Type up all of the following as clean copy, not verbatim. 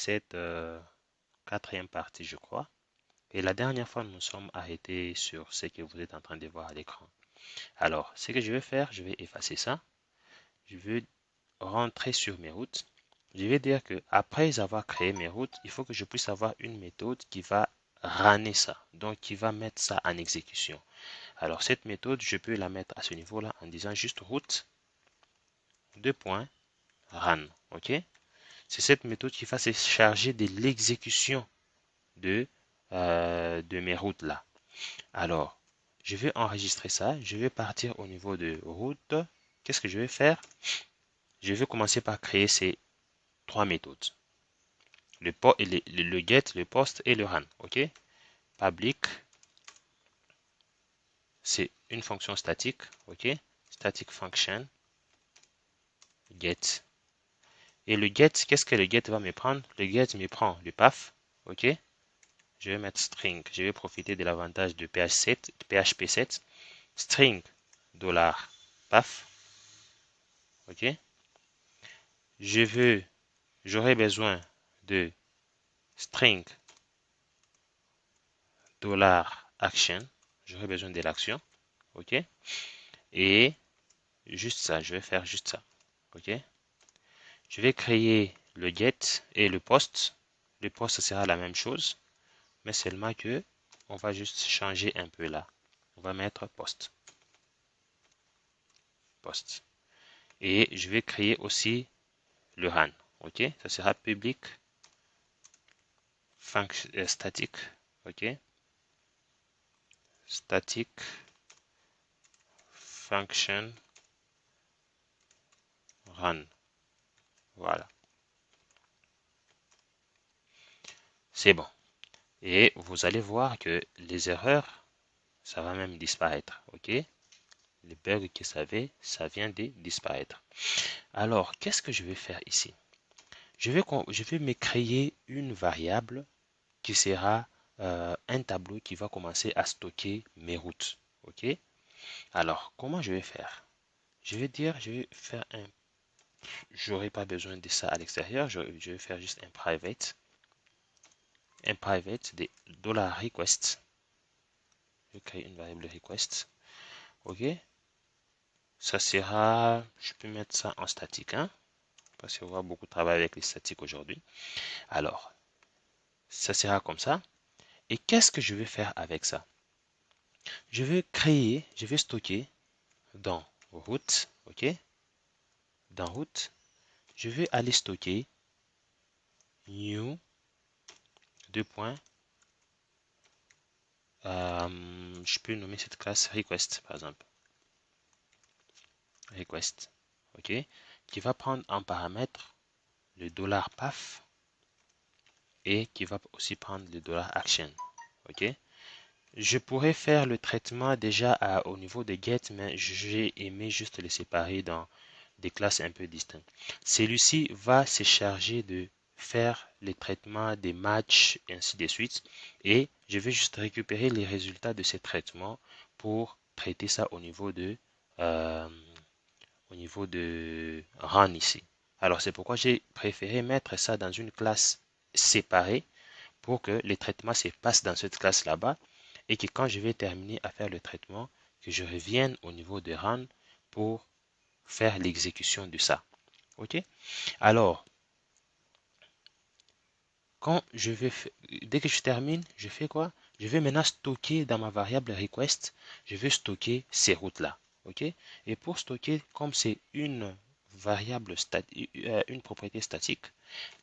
cette quatrième partie, je crois. Et la dernière fois, nous nous sommes arrêtés sur ce que vous êtes en train de voir à l'écran. Alors, ce que je vais faire, je vais effacer ça. Je vais rentrer sur mes routes. Je vais dire que après avoir créé mes routes, il faut que je puisse avoir une méthode qui va runner ça, donc qui va mettre ça en exécution. Alors cette méthode, je peux la mettre à ce niveau-là en disant juste route, deux points, run. Ok? C'est cette méthode qui va se charger de l'exécution de mes routes là. Alors, je vais enregistrer ça. Je vais partir au niveau de route. Qu'est-ce que je vais faire? Je vais commencer par créer ces trois méthodes. Le get, le post et le run. OK? Public, c'est une fonction statique. OK? Static function, get. Et le get, qu'est-ce que le get va me prendre? Le get me prend le path. OK? Je vais mettre string. Je vais profiter de l'avantage de PHP7. String $path. OK? J'aurai besoin de string $action. J'aurai besoin de l'action. OK? Et juste ça, je vais faire juste ça. OK? Je vais créer le get et le post. Le post sera la même chose, mais seulement que on va juste changer un peu là. On va mettre post. Post. Et je vais créer aussi le run. OK? Ça sera public static. OK? Static function run. Voilà. C'est bon. Et vous allez voir que les erreurs, ça va même disparaître. OK? Les bugs que ça vient de disparaître. Alors, qu'est-ce que je vais faire ici? Je vais me créer une variable qui sera un tableau qui va commencer à stocker mes routes. OK? Alors, comment je vais faire? Je vais faire un. J'aurai pas besoin de ça à l'extérieur. Je vais faire juste un private. Un private de $request. Je vais créer une variable request. OK? Ça sera. Je peux mettre ça en statique, hein? Parce qu'on va beaucoup travailler avec les statiques aujourd'hui. Alors, ça sera comme ça. Et qu'est-ce que je vais faire avec ça? Je vais stocker dans route, ok? Dans route, je vais aller stocker new, deux points. Je peux nommer cette classe request, par exemple. Request, ok? Qui va prendre en paramètre le $path et qui va aussi prendre le $action, ok? Je pourrais faire le traitement déjà au niveau de get, mais j'ai aimé juste les séparer dans des classes un peu distinctes. Celui-ci va se charger de faire les traitements des matchs et ainsi de suite. Et je vais juste récupérer les résultats de ces traitements pour traiter ça euh, au niveau de run ici. Alors c'est pourquoi j'ai préféré mettre ça dans une classe séparée pour que les traitements se passent dans cette classe là-bas et que quand je vais terminer à faire le traitement, que je revienne au niveau de run pour faire l'exécution de ça. OK? Alors, dès que je termine, je fais quoi? Je vais maintenant stocker dans ma variable request, je vais stocker ces routes-là. OK? Et pour stocker, comme c'est une variable une propriété statique,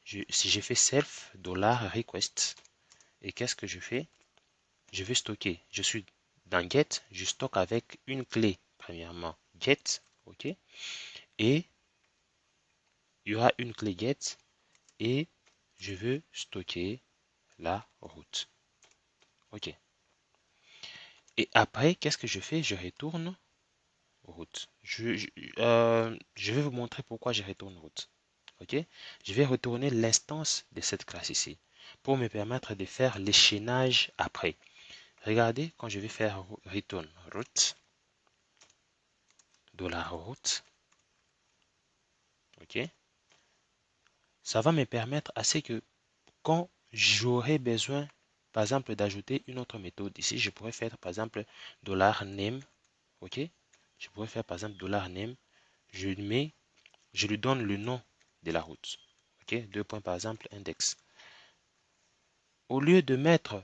si je fais self $request, et qu'est-ce que je fais? Je vais stocker. Je suis dans get, je stocke avec une clé. Premièrement, get, ok? Et il y aura une clé get et je veux stocker la route. Ok. Et après, qu'est-ce que je fais? Je retourne route. Je vais vous montrer pourquoi je retourne route. Ok? Je vais retourner l'instance de cette classe ici pour me permettre de faire l'échaînage après. Regardez, quand je vais faire return route, $route, ok, ça va me permettre à ce que quand j'aurai besoin, par exemple, d'ajouter une autre méthode ici, je pourrais faire, par exemple, $name, ok? Je pourrais faire, par exemple, $name, je lui donne le nom de la route, ok? Deux points, par exemple, index. Au lieu de mettre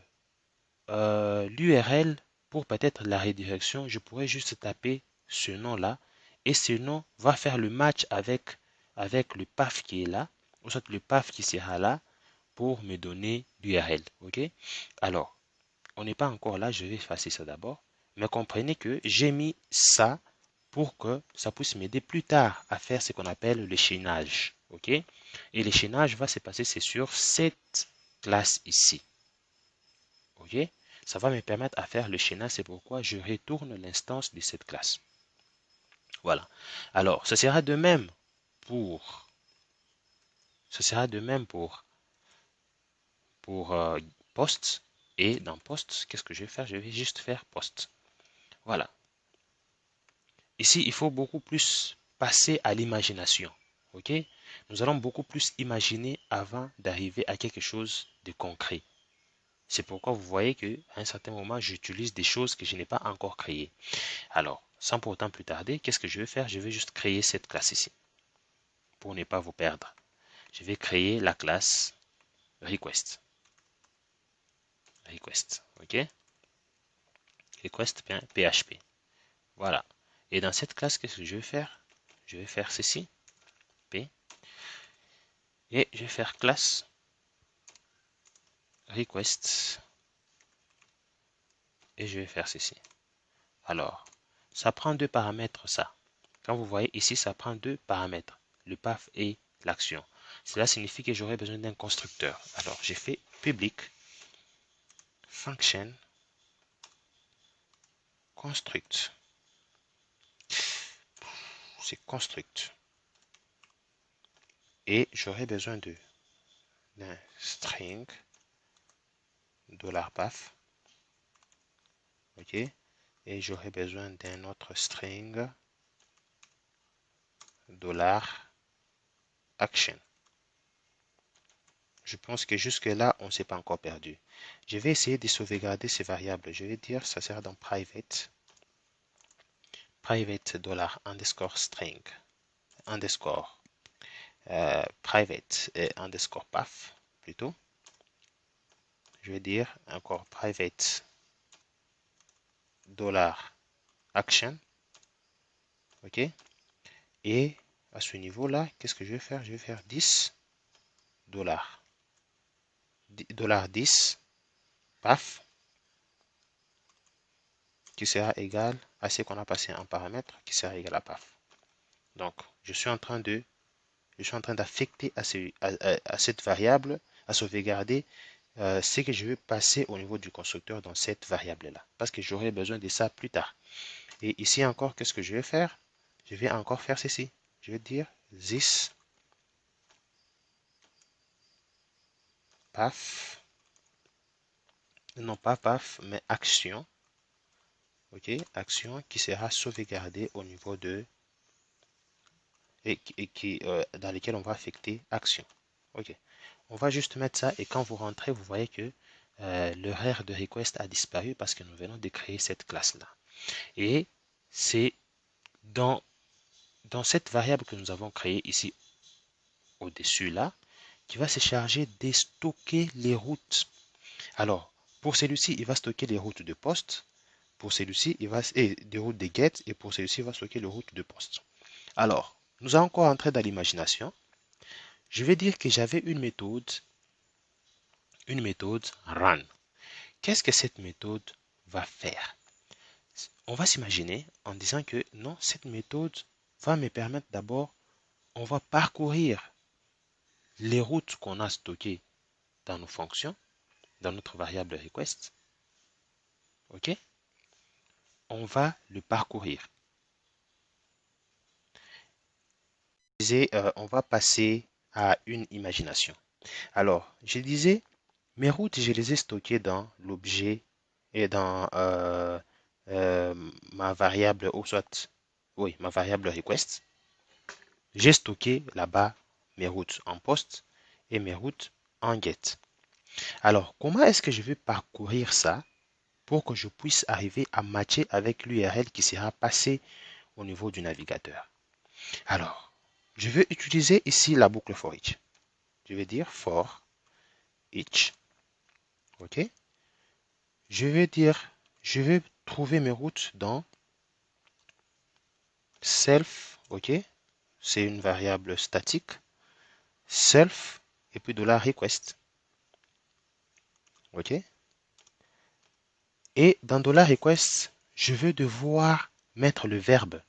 l'URL pour peut-être la redirection, je pourrais juste taper ce nom-là et ce nom va faire le match avec le path qui est là, ou soit le path qui sera là pour me donner l'URL. Ok? Alors, on n'est pas encore là, je vais effacer ça d'abord, mais comprenez que j'ai mis ça pour que ça puisse m'aider plus tard à faire ce qu'on appelle le chaînage. Ok? Et le chaînage va se passer, c'est sur cette classe ici. Ok? Ça va me permettre à faire le chaînage, c'est pourquoi je retourne l'instance de cette classe. Voilà. Alors, ce sera de même pour, ce sera de même pour post. Et dans post, qu'est-ce que je vais faire? Je vais juste faire post. Voilà. Ici, il faut beaucoup plus passer à l'imagination. Ok? Nous allons beaucoup plus imaginer avant d'arriver à quelque chose de concret. C'est pourquoi vous voyez qu'à un certain moment, j'utilise des choses que je n'ai pas encore créées. Alors, sans pour autant plus tarder, qu'est-ce que je vais faire? Je vais juste créer cette classe ici, pour ne pas vous perdre. Je vais créer la classe request. Request, ok? Request.php. Voilà. Et dans cette classe, qu'est-ce que je vais faire? Je vais faire ceci, P, et je vais faire classe request, et je vais faire ceci. Alors, ça prend deux paramètres, ça. Quand vous voyez ici, ça prend deux paramètres, le path et l'action. Cela signifie que j'aurai besoin d'un constructeur. Alors, j'ai fait public function construct. C'est construct. Et j'aurai besoin d'un string $path. Ok. Et j'aurai besoin d'un autre string $action. Je pense que jusque-là, on ne s'est pas encore perdu. Je vais essayer de sauvegarder ces variables. Je vais dire, ça sera dans private $_string underscore private underscore path plutôt. Je vais dire encore private $action. Ok. Et à ce niveau-là, qu'est-ce que je vais faire? Je vais faire 10 $10 path qui sera égal à ce qu'on a passé en paramètre qui sera égal à path. Donc, je suis en train d'affecter à cette variable, à sauvegarder ce que je vais passer au niveau du constructeur dans cette variable-là. Parce que j'aurai besoin de ça plus tard. Et ici encore, qu'est-ce que je vais faire? Je vais encore faire ceci. Je vais dire this path, non pas path, mais action. Ok, action qui sera sauvegardée au niveau de dans lesquels on va affecter action. Ok, on va juste mettre ça et quand vous rentrez, vous voyez que le RER de request a disparu parce que nous venons de créer cette classe-là. Et c'est dans cette variable que nous avons créée ici au-dessus là, qui va se charger de stocker les routes. Alors, pour celui-ci, il va stocker les routes de poste. Pour celui-ci, il va des routes de get et pour celui-ci, il va stocker les routes de poste. Alors, nous allons encore entrer dans l'imagination. Je vais dire que j'avais une méthode run. Qu'est-ce que cette méthode va faire? On va s'imaginer en disant que non, cette méthode va me permettre d'abord, on va parcourir les routes qu'on a stockées dans nos fonctions, dans notre variable request. Ok? On va le parcourir. On va passer à une imagination. Alors, je disais, mes routes, je les ai stockées dans l'objet et dans ma variable, ou soit, oui, ma variable request. J'ai stocké là-bas mes routes en post et mes routes en get. Alors, comment est-ce que je vais parcourir ça pour que je puisse arriver à matcher avec l'URL qui sera passé au niveau du navigateur? Alors, je vais utiliser ici la boucle for each. Je vais dire for each. OK? Je vais trouver mes routes dans self. OK? C'est une variable statique. Self et puis $request. OK? Et dans $request, je vais devoir mettre le verbe.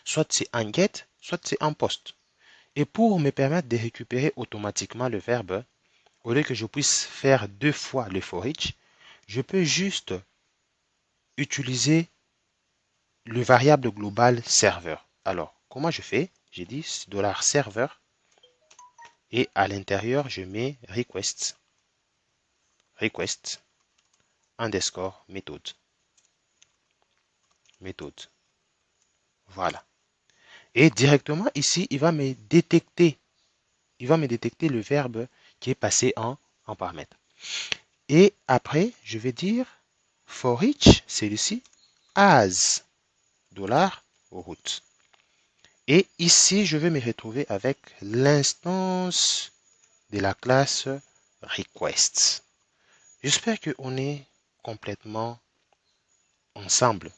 Soit c'est en get, soit c'est en post. Et pour me permettre de récupérer automatiquement le verbe, au lieu que je puisse faire 2 fois le for each, je peux juste utiliser le variable global serveur. Alors, comment je fais? J'ai dit $server et à l'intérieur, je mets request underscore méthode. Voilà. Et directement ici, il va me détecter le verbe qui est passé en paramètre. Et après, je vais dire for each, celui-ci, as $route. Et ici, je vais me retrouver avec l'instance de la classe request. J'espère qu'on est complètement ensemble.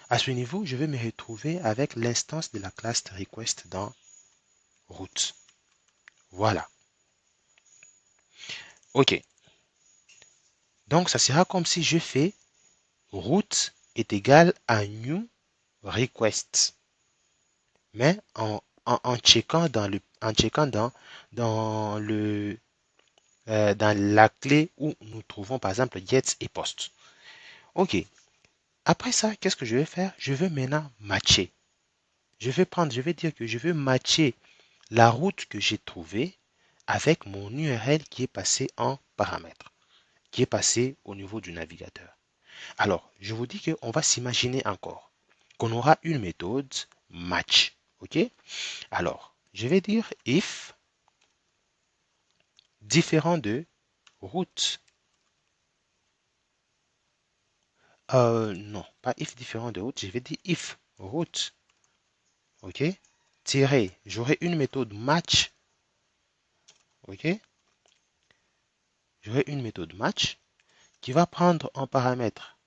À ce niveau, je vais me retrouver avec l'instance de la classe request dans route. Voilà. OK. Donc, ça sera comme si je fais route est égal à new request. Mais en checkant dans la clé où nous trouvons par exemple get et post. OK. Après ça, qu'est-ce que je vais faire? Je vais maintenant matcher. Je vais dire que je veux matcher la route que j'ai trouvée avec mon URL qui est passé en paramètre, qui est passé au niveau du navigateur. Alors, je vous dis qu'on va s'imaginer encore qu'on aura une méthode match. OK? Alors, je vais dire if différent de route. Non, pas if différent de route, je vais dire if route. OK? Tirer, j'aurai une méthode match. OK? J'aurai une méthode match qui va prendre en paramètre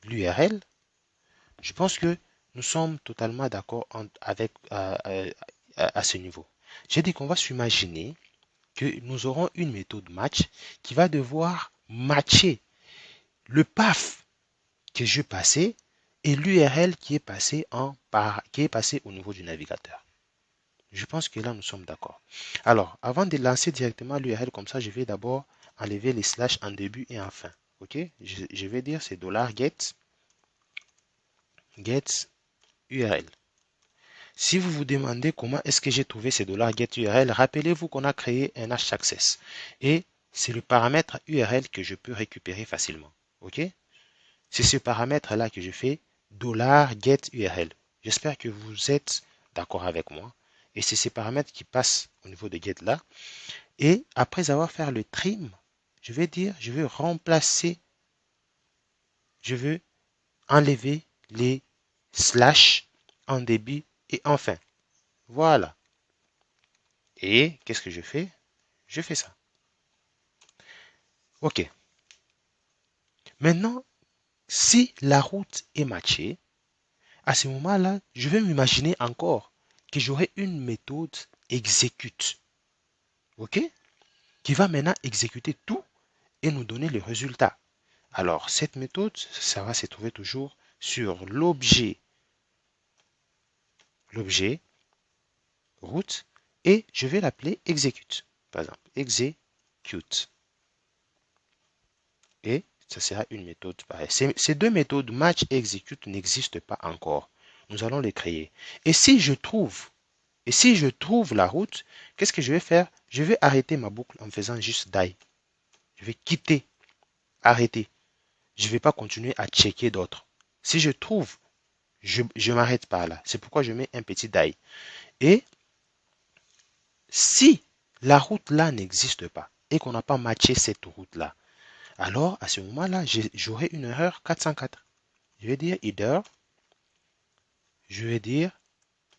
l'URL. Je pense que nous sommes totalement d'accord avec à ce niveau. J'ai dit qu'on va s'imaginer que nous aurons une méthode match qui va devoir matcher le path que je passais et l'URL qui est passé au niveau du navigateur. Je pense que là nous sommes d'accord. Alors, avant de lancer directement l'URL comme ça, je vais d'abord enlever les slash en début et en fin. OK? Je vais dire c'est $get URL. Si vous vous demandez comment est-ce que j'ai trouvé ces $get URL, rappelez-vous qu'on a créé un hsuccess et c'est le paramètre URL que je peux récupérer facilement. OK? C'est ce paramètre-là que je fais $get URL. J'espère que vous êtes d'accord avec moi. Et c'est ces paramètres qui passent au niveau de get là. Et après avoir fait le trim, je vais dire, je veux remplacer, je veux enlever les slash en début et en fin. Voilà. Et qu'est-ce que je fais? Je fais ça. OK. Maintenant, si la route est matchée, à ce moment-là, je vais m'imaginer encore que j'aurai une méthode exécute. OK? Qui va maintenant exécuter tout et nous donner le résultat. Alors, cette méthode, ça va se trouver toujours sur l'objet route et je vais l'appeler execute. Par exemple, execute. Et ça sera une méthode pareille. Ces deux méthodes match et execute n'existent pas encore. Nous allons les créer. Et si je trouve la route, qu'est-ce que je vais faire? Je vais arrêter ma boucle en faisant juste die. Je vais quitter, arrêter. Je ne vais pas continuer à checker d'autres. Si je trouve, je m'arrête par là. C'est pourquoi je mets un petit die. Et si la route là n'existe pas, et qu'on n'a pas matché cette route-là. Alors, à ce moment-là, j'aurai une erreur 404. Je vais dire header, je vais dire,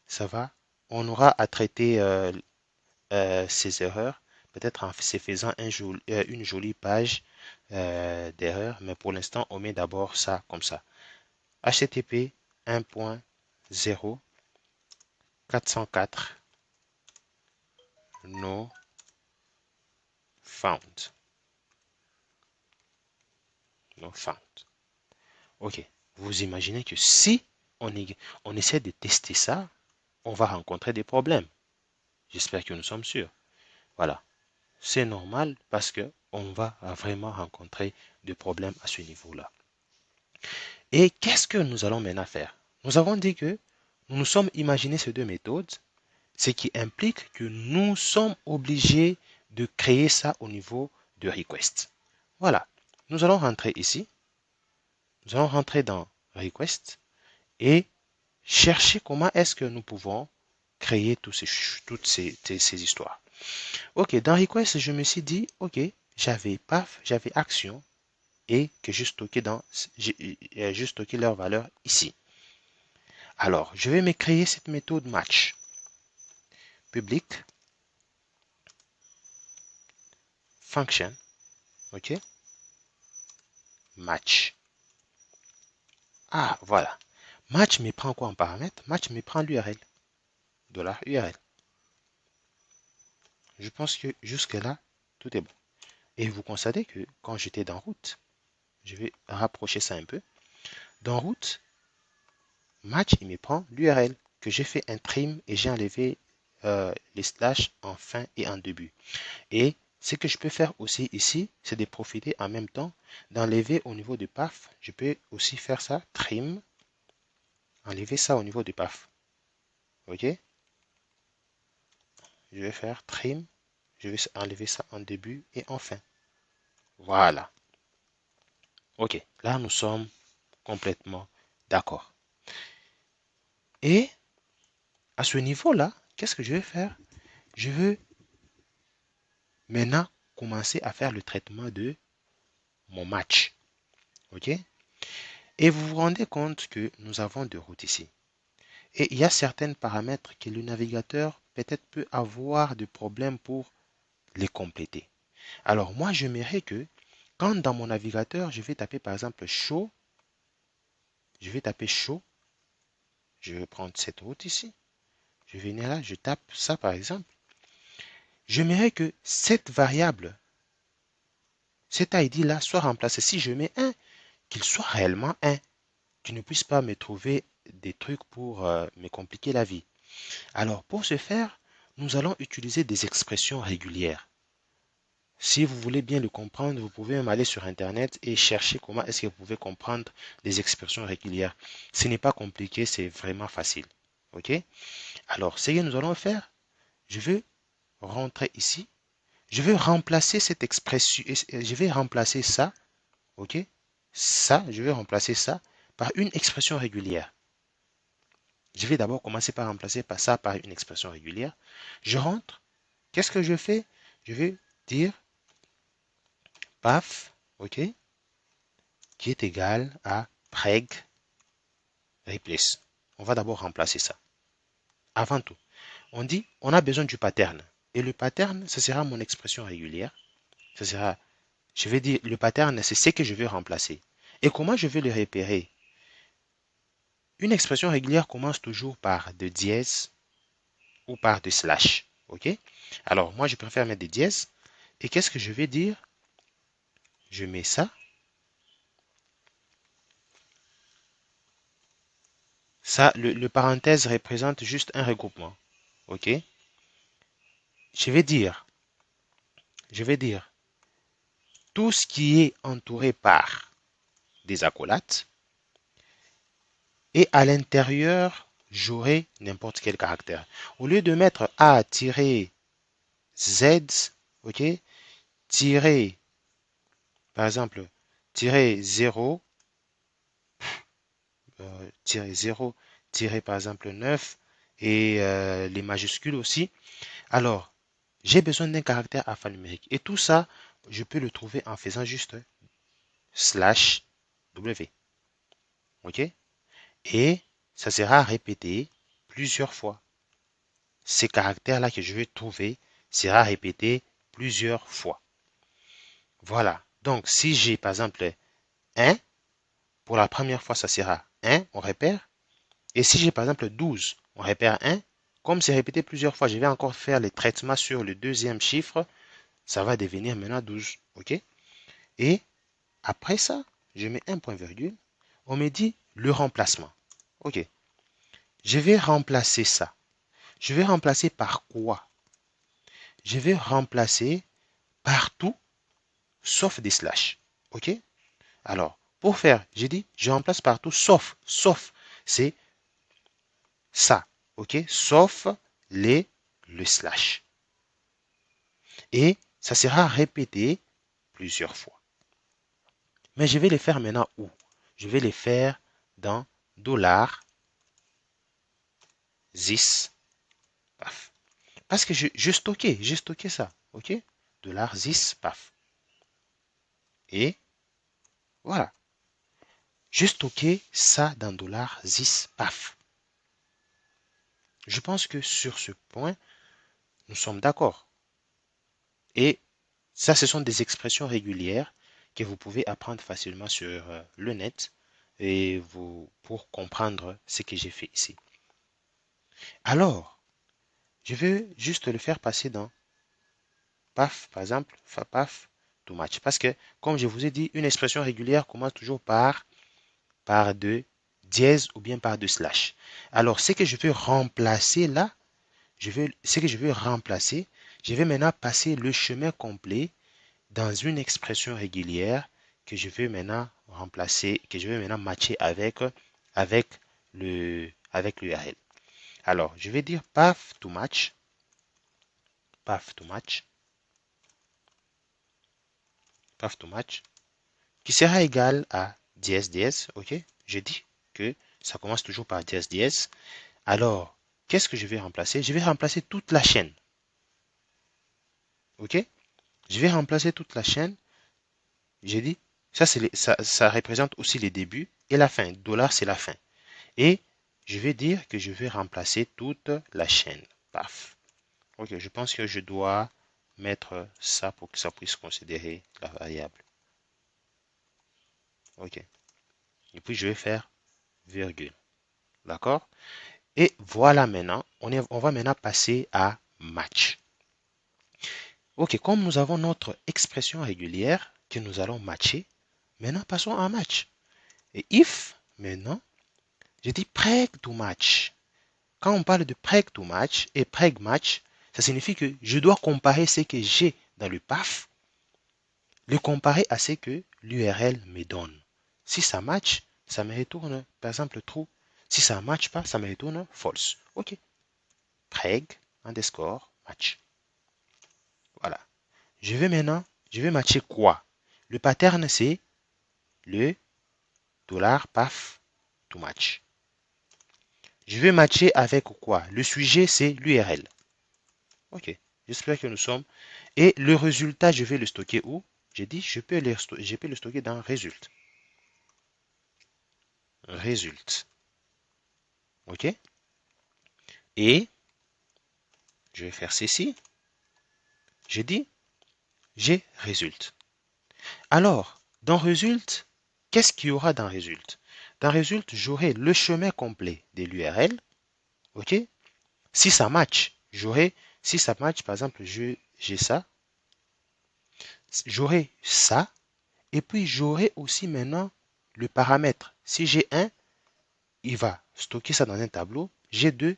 ça va, on aura à traiter ces erreurs, peut-être en se faisant une jolie page d'erreurs, mais pour l'instant, on met d'abord ça comme ça. HTTP 1.0 404 no found. No found. Ok. Vous imaginez que si on essaie de tester ça, on va rencontrer des problèmes. J'espère que nous sommes sûrs. Voilà. C'est normal parce que on va vraiment rencontrer des problèmes à ce niveau-là. Et qu'est-ce que nous allons maintenant faire? Nous avons dit que nous nous sommes imaginé ces deux méthodes, ce qui implique que nous sommes obligés de créer ça au niveau de request. Voilà. Nous allons rentrer ici. Nous allons rentrer dans request et chercher comment est-ce que nous pouvons créer toutes ces histoires. Ok, dans request, je me suis dit, ok, j'avais action et que j'ai stocké leur valeur ici. Alors, je vais me créer cette méthode match. Public function, ok, match. Ah, voilà. Match me prend quoi en paramètre? Match me prend l'URL. $URL. Je pense que jusque-là, tout est bon. Et vous constatez que quand j'étais dans route, je vais rapprocher ça un peu. Dans route, match, il me prend l'URL que j'ai fait un trim et j'ai enlevé les slash en fin et en début. Et ce que je peux faire aussi ici, c'est de profiter en même temps d'enlever au niveau du path. Je peux aussi faire ça, trim, enlever ça au niveau du path. Ok? Je vais faire trim, je vais enlever ça en début et en fin. Voilà. Ok, là nous sommes complètement d'accord. Et à ce niveau-là, qu'est-ce que je vais faire? Je veux maintenant commencer à faire le traitement de mon match. Ok? Et vous vous rendez compte que nous avons deux routes ici. Et il y a certains paramètres que le navigateur peut-être peut avoir de problèmes pour les compléter. Alors moi, j'aimerais que quand dans mon navigateur, je vais taper par exemple show, je vais taper show, je vais prendre cette route ici, je vais venir là, je tape ça par exemple. J'aimerais que cette variable, cet ID là soit remplacé. Si je mets 1, qu'il soit réellement 1, qu'il ne puisse pas me trouver des trucs pour me compliquer la vie. Alors pour ce faire, nous allons utiliser des expressions régulières. Si vous voulez bien le comprendre, vous pouvez même aller sur Internet et chercher comment est-ce que vous pouvez comprendre des expressions régulières. Ce n'est pas compliqué, c'est vraiment facile. OK? Alors, ce que nous allons faire, je vais rentrer ici. Je vais remplacer cette expression, je vais remplacer ça, OK? Ça, je vais remplacer ça par une expression régulière. Je vais d'abord commencer par remplacer ça par une expression régulière. Je rentre. Qu'est-ce que je fais? Je vais dire paf, OK? Qui est égal à preg replace. On va d'abord remplacer ça. Avant tout, on dit on a besoin du pattern. Et le pattern, ce sera mon expression régulière. Ce sera, je vais dire, le pattern, c'est ce que je veux remplacer. Et comment je vais le repérer? Une expression régulière commence toujours par de dièse ou par de slash. OK? Alors, moi, je préfère mettre des dièses. Et qu'est-ce que je vais dire? Je mets ça. Ça, le parenthèse représente juste un regroupement. OK? Je vais dire, je vais dire, tout ce qui est entouré par des accolades et à l'intérieur, j'aurai n'importe quel caractère. Au lieu de mettre A-Z, ok, tirer, par exemple, tirer 0, tirer 0, tirer par exemple 9 et les majuscules aussi. Alors, j'ai besoin d'un caractère alphanumérique. Et tout ça, je peux le trouver en faisant juste slash W. OK? Et ça sera répété plusieurs fois. Ces caractères-là que je vais trouver sera répété plusieurs fois. Voilà. Donc, si j'ai par exemple 1, pour la première fois, ça sera 1, on repère. Et si j'ai par exemple 12, on repère 1. Comme c'est répété plusieurs fois, je vais encore faire les traitements sur le deuxième chiffre. Ça va devenir maintenant 12. OK? Et après ça, je mets un point virgule. On me dit le remplacement. OK. Je vais remplacer ça. Je vais remplacer par quoi? Je vais remplacer par tout sauf des slash. OK? Alors, pour faire, j'ai dit, je remplace par tout sauf, c'est ça. OK? Sauf le slash. Et ça sera répété plusieurs fois. Mais je vais les faire maintenant où? Je vais les faire dans $this. Paf. Parce que j'ai stocké ça. OK? $this, paf. Et voilà. J'ai stocké ça dans $this, paf. Je pense que sur ce point, nous sommes d'accord. Et ça, ce sont des expressions régulières que vous pouvez apprendre facilement sur le net et pour comprendre ce que j'ai fait ici. Alors, je vais juste le faire passer dans paf, par exemple, paf, to match. Parce que, comme je vous ai dit, une expression régulière commence toujours par de dièse ou bien par de slash. Alors, ce que je veux remplacer là, je vais maintenant passer le chemin complet dans une expression régulière que je vais maintenant remplacer, que je vais maintenant matcher avec avec l'URL. Alors, je vais dire path to match, path to match, qui sera égal à ds, ok? Je dis que ça commence toujours par ds. Alors, qu'est-ce que je vais remplacer? Je vais remplacer toute la chaîne, ok? Je vais remplacer toute la chaîne. J'ai dit, ça représente aussi les débuts et la fin. Dollar, c'est la fin. Et je vais dire que je vais remplacer toute la chaîne. Paf. Ok, je pense que je dois mettre ça pour que ça puisse considérer la variable. Ok. Et puis je vais faire virgule. D'accord? Et voilà maintenant, on va maintenant passer à match. Ok, comme nous avons notre expression régulière que nous allons matcher, maintenant passons à match. Et if, maintenant, je dis preg to match. Quand on parle de preg to match et preg match, ça signifie que je dois comparer ce que j'ai dans le PAF, le comparer à ce que l'URL me donne. Si ça match, ça me retourne par exemple true. Si ça ne match pas, ça me retourne false. Ok. Preg underscore match. Voilà. Je vais matcher quoi? Le pattern, c'est le $paf to match. Je vais matcher avec quoi? Le sujet, c'est l'URL. Ok. J'espère que nous sommes. Et le résultat, je vais le stocker où? J'ai dit, je peux le stocker dans résulte. Résulte. Ok. Et je vais faire ceci. J'ai dit, j'ai résulte. Alors, dans résulte, qu'est-ce qu'il y aura dans résulte? Dans résulte, j'aurai le chemin complet de l'URL. Ok. Si ça match, si ça match, par exemple, j'ai ça. J'aurai ça. Et puis, j'aurai aussi maintenant le paramètre. Si j'ai un, il va stocker ça dans un tableau. J'ai deux,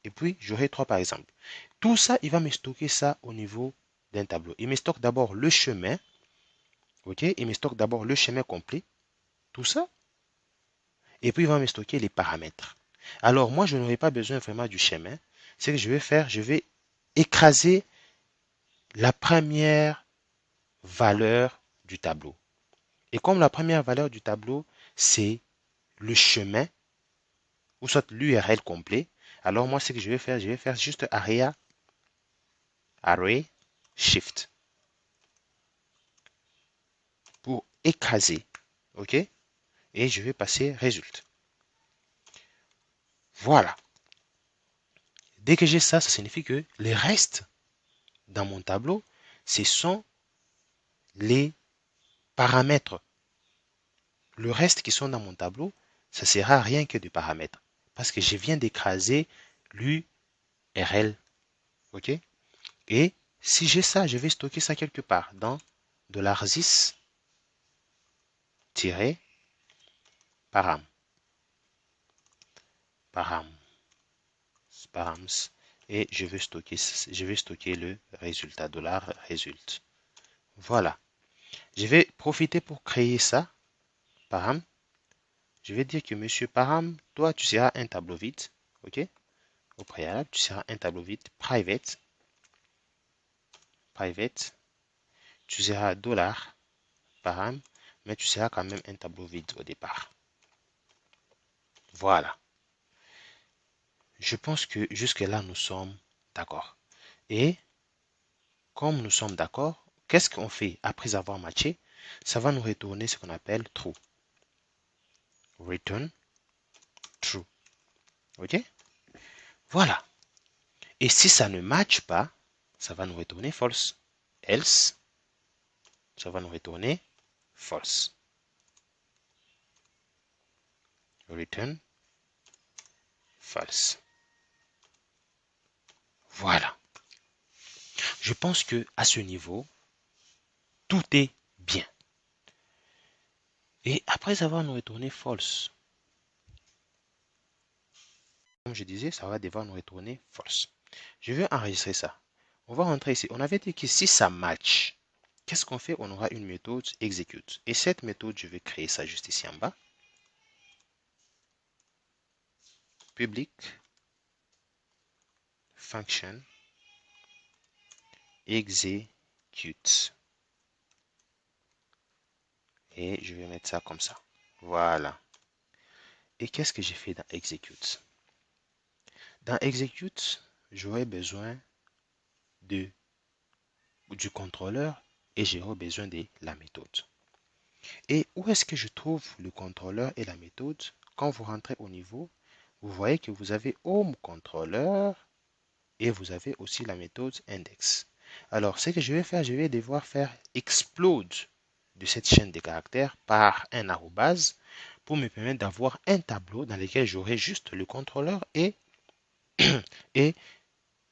et puis j'aurai trois par exemple. Tout ça, il va me stocker ça au niveau d'un tableau. Il me stocke d'abord le chemin. Ok, il me stocke d'abord le chemin complet. Tout ça. Et puis, il va me stocker les paramètres. Alors, moi, je n'aurai pas besoin vraiment du chemin. Ce que je vais faire, je vais écraser la première valeur du tableau. Et comme la première valeur du tableau, c'est le chemin, ou soit l'URL complet, alors moi, ce que je vais faire juste area array shift pour écraser. OK? Et je vais passer résultat. Voilà. Dès que j'ai ça, ça signifie que les restes dans mon tableau, ce sont les paramètres. Le reste qui sont dans mon tableau, ça sera rien que des paramètres. Parce que je viens d'écraser l'URL. OK? Et si j'ai ça, je vais stocker ça quelque part dans $this-param. Params. Et je vais stocker le résultat, $result. Voilà. Je vais profiter pour créer ça, param. Je vais dire que monsieur param, toi, tu seras un tableau vide. OK? Au préalable, tu seras un tableau vide private. Tu seras $param, mais tu seras quand même un tableau vide au départ. Voilà. Je pense que jusque-là, nous sommes d'accord. Et comme nous sommes d'accord, qu'est-ce qu'on fait après avoir matché? Ça va nous retourner ce qu'on appelle true. Return true. OK? Voilà. Et si ça ne matche pas, ça va nous retourner false. Else, ça va nous retourner false. Return false. Voilà. Je pense que à ce niveau, tout est bien. Et après avoir nous retourné false, comme je disais, ça va devoir nous retourner false. Je vais enregistrer ça. On va rentrer ici. On avait dit que si ça match, qu'est-ce qu'on fait? On aura une méthode execute. Et cette méthode, je vais créer ça juste ici en bas. Public function execute. Et je vais mettre ça comme ça. Voilà. Et qu'est-ce que j'ai fait dans execute? Dans execute, j'aurai besoin du contrôleur et j'aurai besoin de la méthode. Et où est-ce que je trouve le contrôleur et la méthode? Quand vous rentrez au niveau, vous voyez que vous avez home contrôleur et vous avez aussi la méthode index. Alors, ce que je vais faire, je vais devoir faire explode de cette chaîne de caractères par un arrobase pour me permettre d'avoir un tableau dans lequel j'aurai juste le contrôleur et, et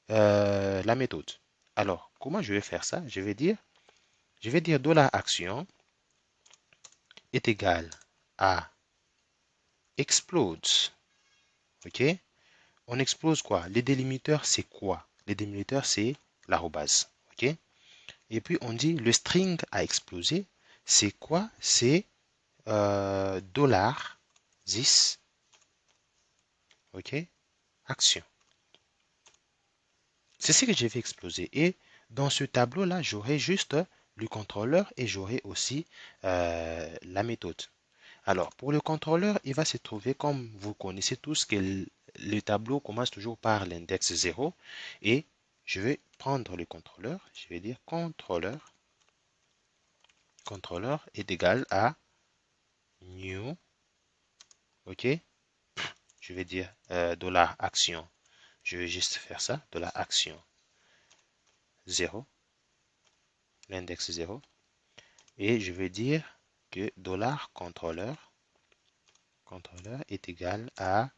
la méthode. Alors, comment je vais faire ça? Je vais dire $action est égal à explode. OK? On explose quoi? Les délimiteurs, c'est quoi? Les délimiteurs, c'est l'arrobase. OK? Et puis, on dit le string à exploser, c'est quoi? C'est $10. OK? Action. C'est ce que je vais exploser. Et dans ce tableau-là, j'aurai juste le contrôleur et j'aurai aussi la méthode. Alors, pour le contrôleur, il va se trouver, comme vous connaissez tous, que le tableau commence toujours par l'index 0. Et je vais prendre le contrôleur. Je vais dire contrôleur est égal à new. OK? Je vais dire $action. Je vais juste faire ça. $action 0. L'index 0. Et je vais dire que $contrôleur est égal à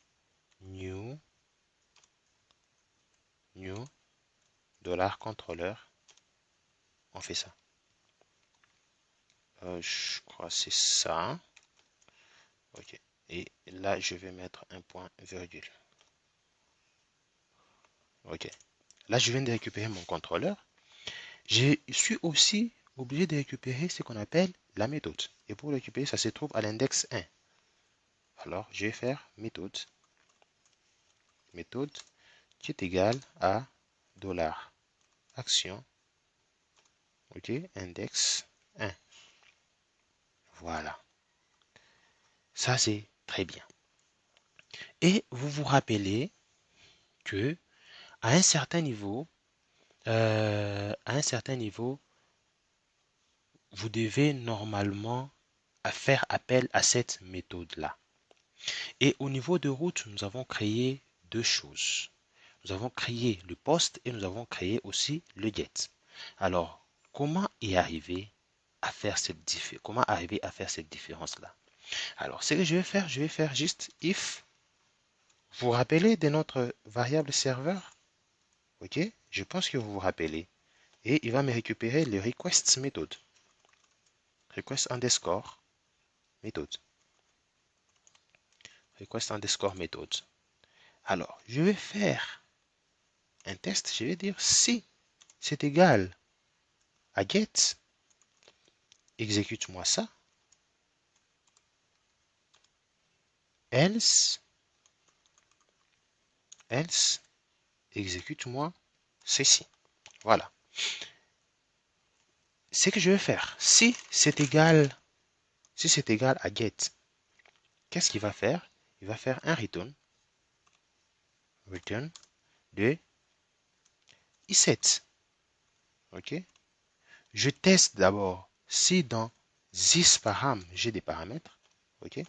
new $contrôleur. On fait ça. Je crois que c'est ça. OK. Et là, je vais mettre un point virgule. OK. Là, je viens de récupérer mon contrôleur. Je suis aussi obligé de récupérer ce qu'on appelle la méthode. Et pour récupérer, ça se trouve à l'index 1. Alors, je vais faire méthode qui est égale à $action. OK, index 1. Voilà. Ça, c'est très bien. Et vous vous rappelez que à un certain niveau, à un certain niveau, vous devez normalement faire appel à cette méthode-là. Et au niveau de route, nous avons créé deux choses. Nous avons créé le post et nous avons créé aussi le get. Alors, comment y arriver à faire cette différence? Comment arriver à faire cette différence-là? Alors, ce que je vais faire juste if. Vous vous rappelez de notre variable serveur? Ok, je pense que vous vous rappelez. Et il va me récupérer le request méthode. Request underscore méthode. Request underscore méthode. Alors, je vais faire un test. Je vais dire si c'est égal à get, exécute-moi ça. Else, exécute-moi ceci. Voilà. Ce que je vais faire, si c'est égal à get, qu'est-ce qu'il va faire? Il va faire un return de i7. Ok. Je teste d'abord si dans this param j'ai des paramètres. Ok.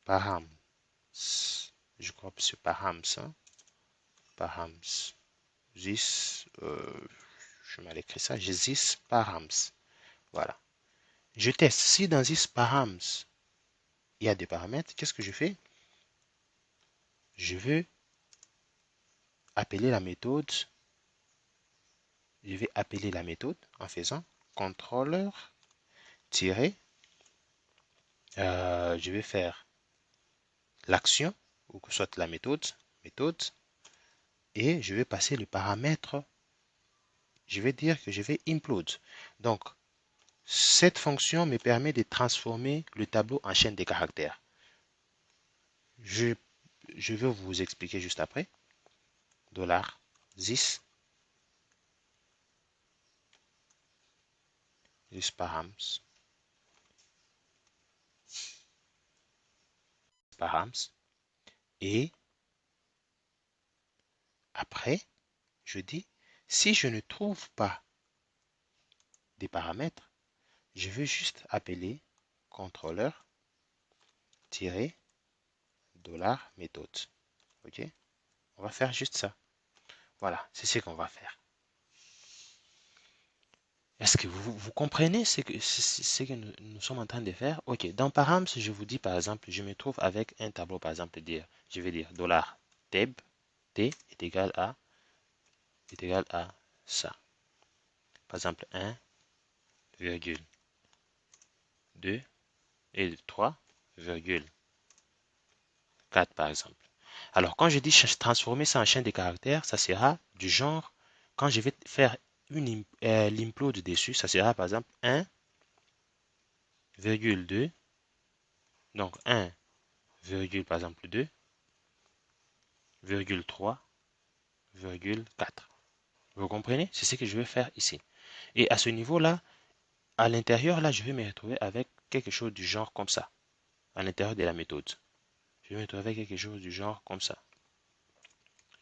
Params, je crois que c'est params. Hein? Params. This, je mal écrit ça. J'ai this params. Voilà. Je teste si dans this params il y a des paramètres. Qu'est-ce que je fais? Je veux appeler la méthode. Je vais appeler la méthode en faisant controller tirer. Je vais faire l'action ou que soit la méthode, et je vais passer le paramètre. Je vais dire que je vais implode. Donc, cette fonction me permet de transformer le tableau en chaîne de caractères. Je vais vous expliquer juste après. $this params et après je dis si je ne trouve pas des paramètres, je veux juste appeler contrôleur $méthode. Ok, on va faire juste ça. Voilà, c'est ce qu'on va faire. Est-ce que vous comprenez ce que nous sommes en train de faire? Ok, dans params, je vous dis par exemple, je me trouve avec un tableau, par exemple, je vais dire $tab, t est égal à ça. Par exemple, 1,2 et 3,4 par exemple. Alors, quand je dis transformer ça en chaîne de caractères, ça sera du genre, quand je vais faire l'implode dessus, ça sera par exemple 1,2, donc 1, par exemple 2,3,4. Vous comprenez? C'est ce que je vais faire ici. Et à ce niveau-là, à l'intérieur, là, je vais me retrouver avec quelque chose du genre comme ça, à l'intérieur de la méthode. Je vais me retrouver avec quelque chose du genre comme ça.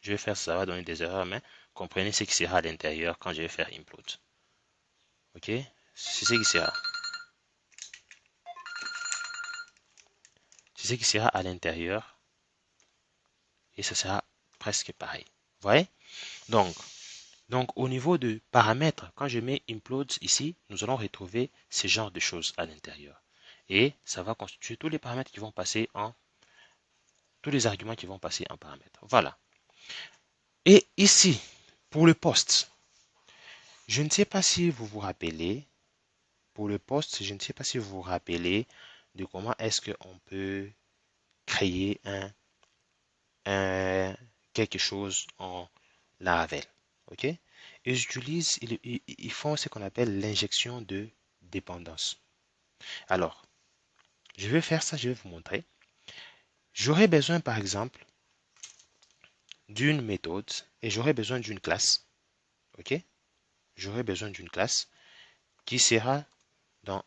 Je vais faire ça, va donner des erreurs, mais comprenez ce qui sera à l'intérieur quand je vais faire input. Ok? C'est ce qui sera. C'est ce qui sera à l'intérieur et ça sera presque pareil. Vous voyez? Donc, au niveau de paramètres, quand je mets implode ici, nous allons retrouver ce genre de choses à l'intérieur. Et ça va constituer tous les paramètres qui vont passer en, tous les arguments qui vont passer en paramètres. Voilà. Et ici, pour le post, je ne sais pas si vous vous rappelez, pour le post, je ne sais pas si vous vous rappelez de comment est-ce qu'on peut créer quelque chose en Laravel. Ok? Ils font ce qu'on appelle l'injection de dépendance. Alors, je vais faire ça, je vais vous montrer. J'aurai besoin, par exemple, d'une méthode et j'aurai besoin d'une classe. Ok? J'aurai besoin d'une classe qui sera dans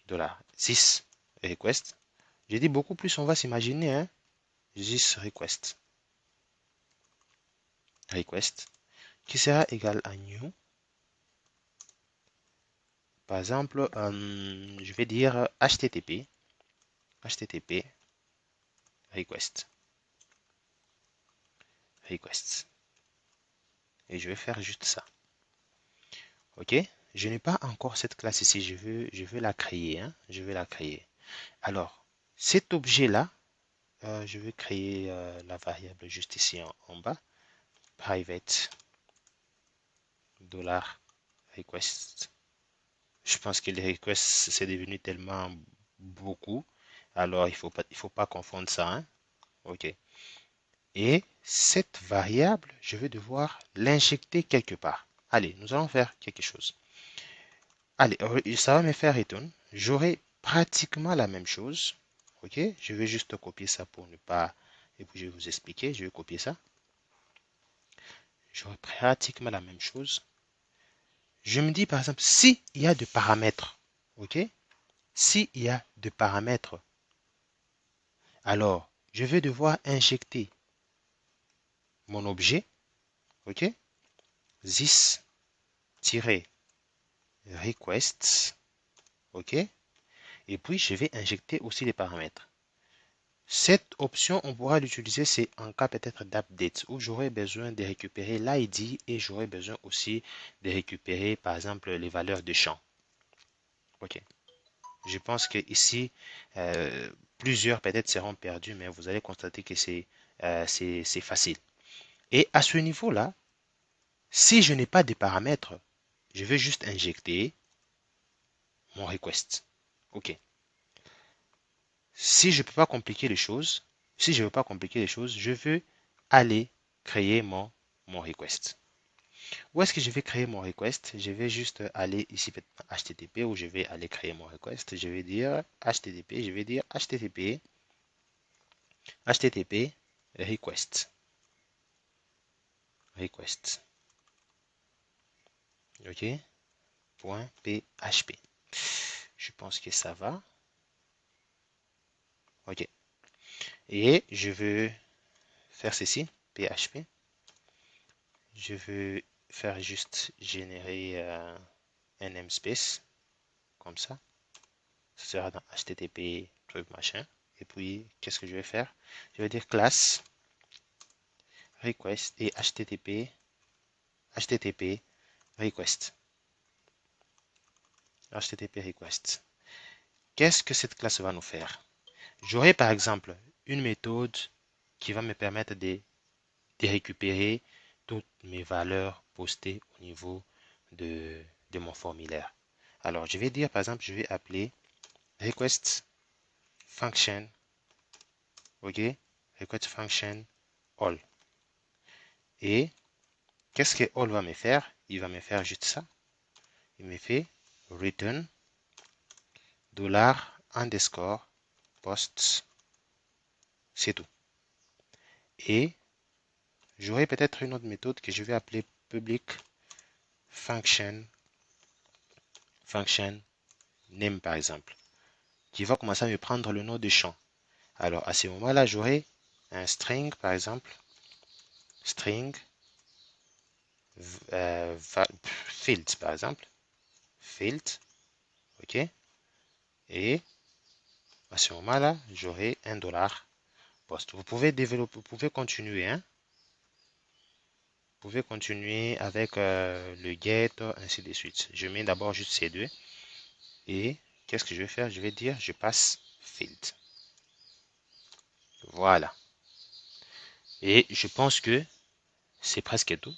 $6 request. J'ai dit beaucoup plus, on va s'imaginer, hein? This request. request qui sera égal à new. Par exemple, je vais dire http request et je vais faire juste ça. Ok, je n'ai pas encore cette classe ici, je veux la créer, hein, je vais la créer. Alors, cet objet là, je vais créer la variable juste ici en bas, private $request. Je pense que les requests c'est devenu tellement beaucoup, alors il faut pas confondre ça, hein. Ok. Et cette variable, je vais devoir l'injecter quelque part. Allez, nous allons faire quelque chose. Allez, ça va me faire return. J'aurai pratiquement la même chose. Ok, je vais juste copier ça pour ne pas. Et puis je vais vous expliquer. Je vais copier ça. J'aurai pratiquement la même chose. Je me dis par exemple, s'il y a des paramètres, ok, s'il y a des paramètres, alors je vais devoir injecter mon objet, ok, this-requests, ok, et puis je vais injecter aussi les paramètres. Cette option, on pourra l'utiliser, c'est en cas peut-être d'update où j'aurai besoin de récupérer l'ID et j'aurai besoin aussi de récupérer par exemple les valeurs de champ. Ok. Je pense que ici, plusieurs peut-être seront perdus, mais vous allez constater que c'est facile. Et à ce niveau-là, si je n'ai pas de paramètres, je vais juste injecter mon request. Ok. Si je ne peux pas compliquer les choses, si je veux pas compliquer les choses, je veux aller créer mon request. Où est-ce que je vais créer mon request? Je vais juste aller ici HTTP où je vais aller créer mon request. Je vais dire HTTP, je vais dire HTTP request. Ok, point PHP. Je pense que ça va. Ok. Et je veux faire ceci, PHP. Je veux faire juste générer un namespace comme ça. Ce sera dans HTTP truc machin. Et puis, qu'est-ce que je vais faire? Je vais dire classe request et HTTP request. HTTP request. Qu'est-ce que cette classe va nous faire? J'aurai par exemple une méthode qui va me permettre de récupérer toutes mes valeurs postées au niveau de mon formulaire. Alors, je vais dire par exemple, je vais appeler request function, ok, request function all. Et qu'est-ce que all va me faire? Il va me faire juste ça. Il me fait return $_ posts. C'est tout. Et j'aurai peut-être une autre méthode que je vais appeler public function name par exemple, qui va commencer à me prendre le nom de champ. Alors à ce moment-là, j'aurai un string par exemple, string field par exemple, field, ok, et à ce moment-là, j'aurai un $post. Vous pouvez développer, vous pouvez continuer, hein. Vous pouvez continuer avec le get, ainsi de suite. Je mets d'abord juste ces deux. Et qu'est-ce que je vais faire? Je vais dire, je passe field. Voilà. Et je pense que c'est presque tout.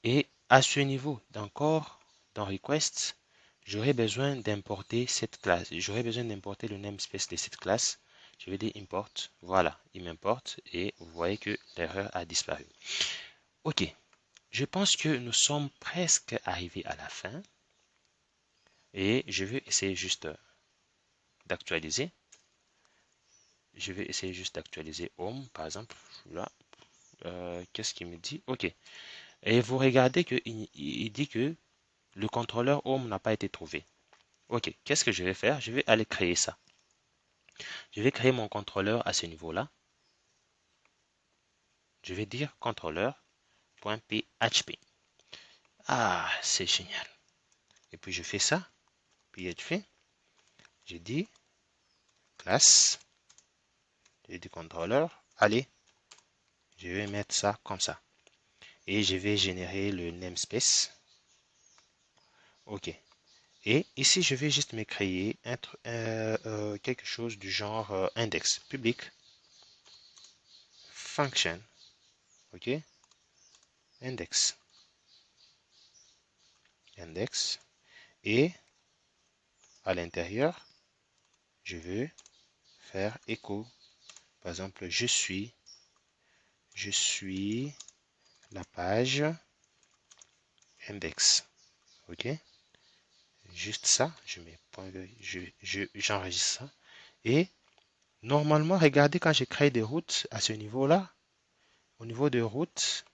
Et à ce niveau d'encore, dans request, j'aurai besoin d'importer cette classe. J'aurai besoin d'importer le namespace de cette classe. Je vais dire import. Voilà, il m'importe et vous voyez que l'erreur a disparu. Ok, je pense que nous sommes presque arrivés à la fin. Et je vais essayer juste d'actualiser. Je vais essayer juste d'actualiser Home, par exemple. Là, qu'est-ce qu'il me dit? Ok. Et vous regardez qu'il dit que le contrôleur Home n'a pas été trouvé. Ok. Qu'est-ce que je vais faire? Je vais aller créer ça. Je vais créer mon contrôleur à ce niveau-là. Je vais dire contrôleur. .php. Ah, c'est génial. Et puis je fais ça, PHP. Je dis classe, je dis contrôleur. Allez, je vais mettre ça comme ça. Et je vais générer le namespace. OK. Et ici, je vais juste me créer quelque chose du genre index public function. OK. Index. Index. Et à l'intérieur, je veux faire écho. Par exemple, je suis la page index. OK. Juste ça, je mets j'enregistre ça. Et normalement, regardez quand je crée des routes à ce niveau-là, au niveau de route,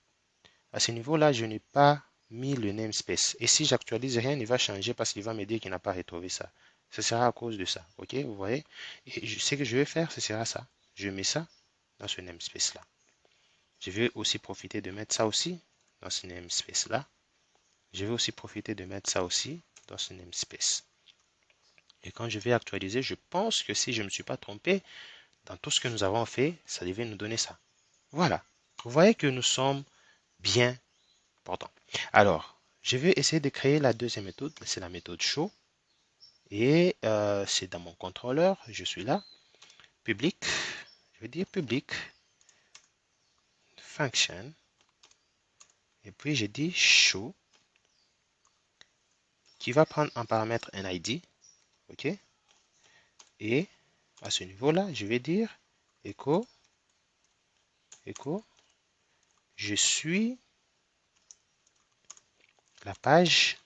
à ce niveau-là, je n'ai pas mis le namespace. Et si j'actualise, rien ne va changer parce qu'il va me dire qu'il n'a pas retrouvé ça. Ce sera à cause de ça. OK, vous voyez? Et ce que je vais faire, ce sera ça. Je mets ça dans ce namespace-là. Je vais aussi profiter de mettre ça aussi dans ce namespace-là. Je vais aussi profiter de mettre ça aussi dans ce namespace. Et quand je vais actualiser, je pense que si je ne me suis pas trompé, dans tout ce que nous avons fait, ça devait nous donner ça. Voilà. Vous voyez que nous sommes bien portants. Alors, je vais essayer de créer la deuxième méthode. C'est la méthode show. Et c'est dans mon contrôleur. Je suis là. Public. Je vais dire public. Function. Et puis, je dis show. Qui va prendre en paramètre un ID. OK. Et à ce niveau-là, je vais dire echo. Je suis la page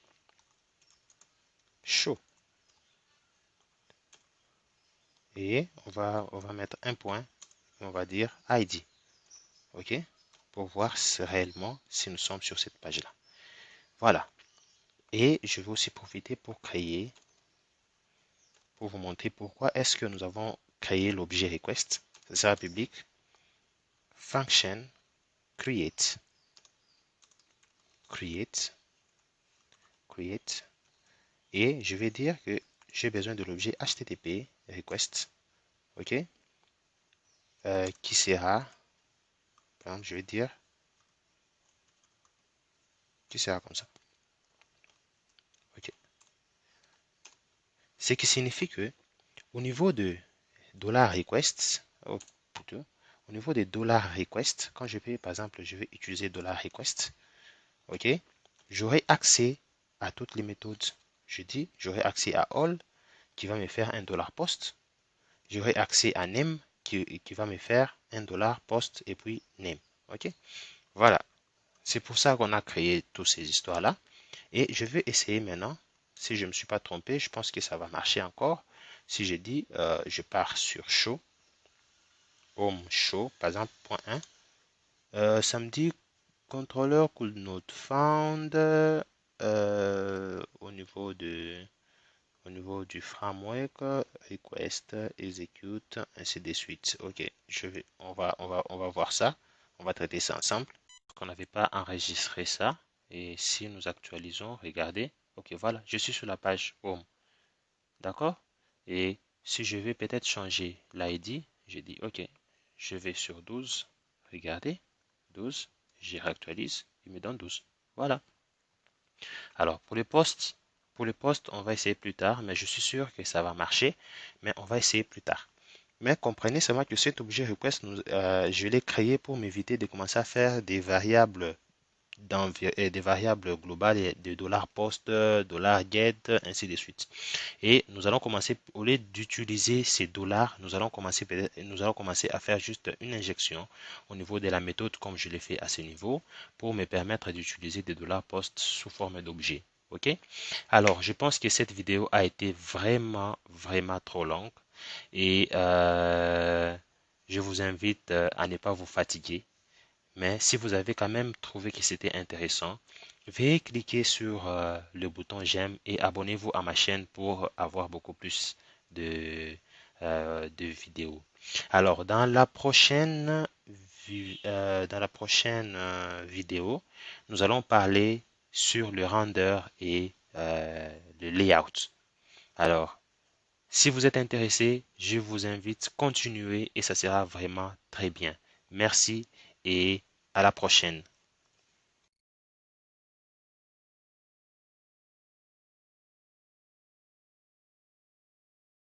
show. Et on va mettre un point. Et on va dire ID. OK. Pour voir réellement si nous sommes sur cette page-là. Voilà. Et je vais aussi profiter pour créer, pour vous montrer pourquoi est-ce que nous avons créé l'objet request. Ça sera public. Function create. Et je vais dire que j'ai besoin de l'objet HTTP request. OK. Qui sera, par exemple, je vais dire, qui sera comme ça. OK. Ce qui signifie que au niveau de $request, plutôt, au niveau des $request, quand je vais, par exemple, je vais utiliser $request, OK, j'aurai accès à toutes les méthodes. Je dis, j'aurai accès à all qui va me faire un $post. J'aurai accès à name qui va me faire un $post et puis name. OK, voilà. C'est pour ça qu'on a créé toutes ces histoires-là. Et je vais essayer maintenant. Si je ne me suis pas trompé, je pense que ça va marcher encore. Si je dis, je pars sur show, home show, par exemple, point 1, ça me dit controller could not found au niveau du framework, request, execute, ainsi de suite. Ok, on va voir ça. On va traiter ça ensemble. On n'avait pas enregistré ça. Et si nous actualisons, regardez. Ok, voilà, je suis sur la page home. D'accord? Et si je vais peut-être changer l'ID, je dis ok, je vais sur 12. Regardez, 12. J'y réactualise, il me donne 12. Voilà. Alors, pour les postes, on va essayer plus tard, mais je suis sûr que ça va marcher, mais on va essayer plus tard. Mais comprenez seulement que cet objet request, je l'ai créé pour m'éviter de commencer à faire des variables des variables globales de $post, $get, ainsi de suite. Et nous allons commencer, au lieu d'utiliser ces dollars, nous allons commencer à faire juste une injection au niveau de la méthode comme je l'ai fait à ce niveau pour me permettre d'utiliser des $post sous forme d'objet. Ok? Alors, je pense que cette vidéo a été vraiment trop longue et je vous invite à ne pas vous fatiguer. Mais si vous avez quand même trouvé que c'était intéressant, veuillez cliquer sur le bouton j'aime et abonnez-vous à ma chaîne pour avoir beaucoup plus de vidéos. Alors, dans la prochaine dans la prochaine vidéo, nous allons parler sur le render et le layout. Alors, si vous êtes intéressé, je vous invite à continuer et ça sera vraiment très bien. Merci et à la prochaine.